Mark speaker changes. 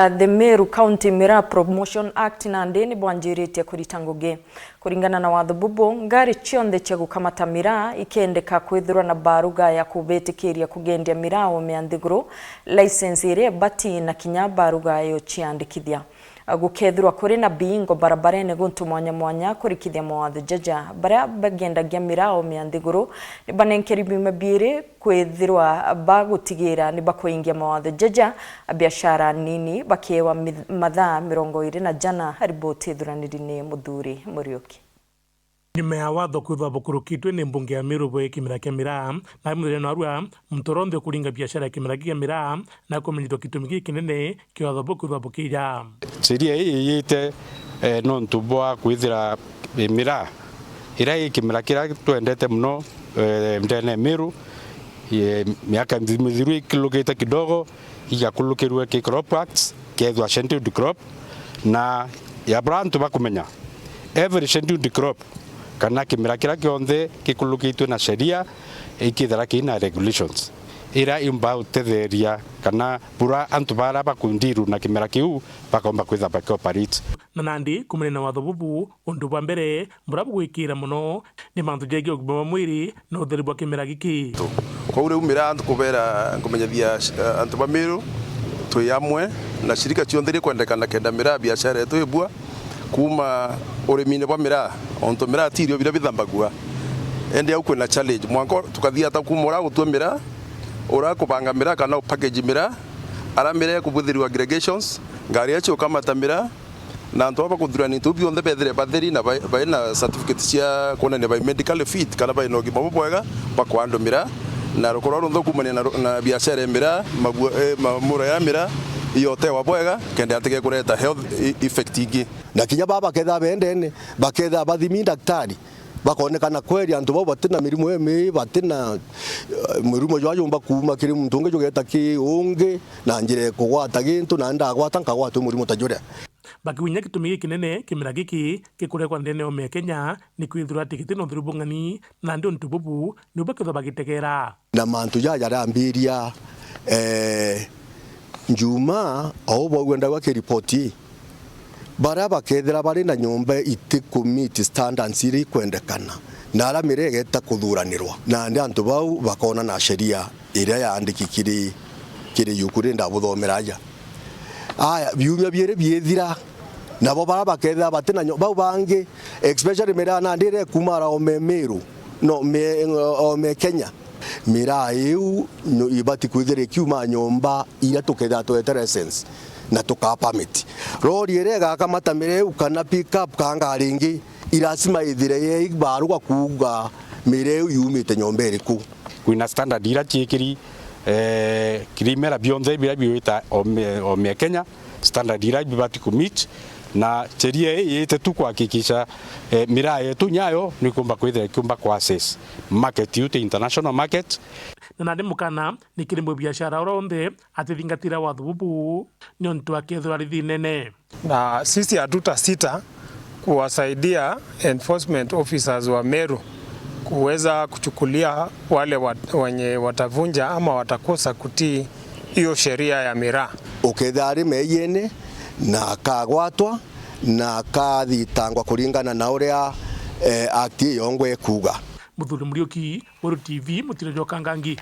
Speaker 1: The Meru County Miraa Promotion Act nandi ni bwanjirite kurita ngugi kuringana na watho bubu ngari cionthe cia gukamata miraa ikendeka kwithirwa na baruga ya kubetikiria kugendia miraa ome nthiguru license ire bati na kinya baruga yo ciandikithia gukethirwa kuri na bingo barabarene guntu mwanya kurikithia mawatho jaja baria bagendagia miraa ome nthiguru ni banenkeri bimabire kwithirwa bagutigira ni bakoingia mawatho jaja biashara nini bakewa mathaa 20 na jana riboti thuraniri-ini Muthuri Muriuki.
Speaker 2: Nyuma ya watho kwithwa bukurukitwe ni mbunge ya Meru bwe kimera kia miraa na muthenya arua mtoronthe kuringa biashara ya kimera kia miraa na kumenyithwa kitumi giki kinene kia watho bukwithwa bukija
Speaker 3: sheria hii yite no ntubwa kwithira miraa ira kimera kira twendete muno ndene Meru miaka mithiru ikilukite kidogo igakulukirwe ki crop acts kethwa scheduled crop na ya brantu bakumenya every scheduled crop kana kimera kira kionthe kikulukitwe na sheria ikithara kina regulations ira imba utetheria kana pura antu bara bakundiru na kimera kiu bakomba kwitha bakoperate
Speaker 2: na nandi kumenena watho bubu undu bwa mbere murabu gwikira muno ni mantu jegi oguma mwiri no utheru bwa kimera giki
Speaker 4: kwa ule umira antu kubera ngumenyithia antu ba Meru tuyamwe na shirika cionthe kwendekana kenda miraa biashara yetu ibua kuma urimine bwa miraa onto miraa tirio bira bithambagua ende au kwina challenge mwanko tukathia ata kumura gutwa miraa ura kubanga miraa kana package miraa ara miraa kubuthirwa aggregations ngari yacho kama tamira na antu aba kuthurani tu bionthe bethere batheri na baina certificate cia kuonania by medical fit kana by no gimo bwega bakwandu miraa na rukoro runtho kumania na biashara miraa mamura ya miraa yote wabwega kende atike kureta health effect ingi
Speaker 5: na kinya baba ketha bendene baketha bathimi daktari bakonekana kweli antu bo batina mirimu eme batina mirimu yo yumba kuma kiri muntu unge jogeta ki unge na njire kugwata gintu na nda gwata nkagwata murimu tajure
Speaker 2: bakiwinya kitumi kinene kimera giki kikurekwa ndene ome Kenya ni kwithura tikiti no thirubungani na ndio ntububu ni baketha bagitegera
Speaker 5: na mantu ya yarambiria njuma au bwenda gwa kiripoti baraba kethira bari na nyumba iti commit standards iri kwendekana na ara miregeta kuthuranirwa na ndi antu bau bakona na sheria ira yandikikiri kiri yukuri ndabuthomeraja aya biumya biere biethira nabo baraba kethira batina bau bangi especially mera na ndire kumara Meru no me Kenya miraa iu no ibati kwithire kiuma nyomba ira tuketha twetera essence na tuka permit rori erega kamata mireu kana pick up kanga ringi irasima ithire ye baruga kuga mireu yumite nyomba iriku
Speaker 3: kwina standard ira chiekiri kirimera bionthe bira biwita ome Kenya standard ira bibati kumit na sheria yete tu kuhakikisha miraa yetu nyayo ni kumba kwithira kumba kwa access market yute international market
Speaker 2: na ndi mukana ni kirimbo biashara oronthe atithingatira watho bubu ni ontu akethwa rithi nene
Speaker 6: na sisi hatutasita kuwasaidia enforcement officers wa Meru kuweza kuchukulia wale wenye watavunja ama watakosa kutii hiyo sheria ya miraa
Speaker 5: ukethari meyene na kagwatwa na kathitangwa kuringana na uria akti yongwe kuga.
Speaker 2: Muthuri Muriuki, Muru TV, Mutiro Jokangangi.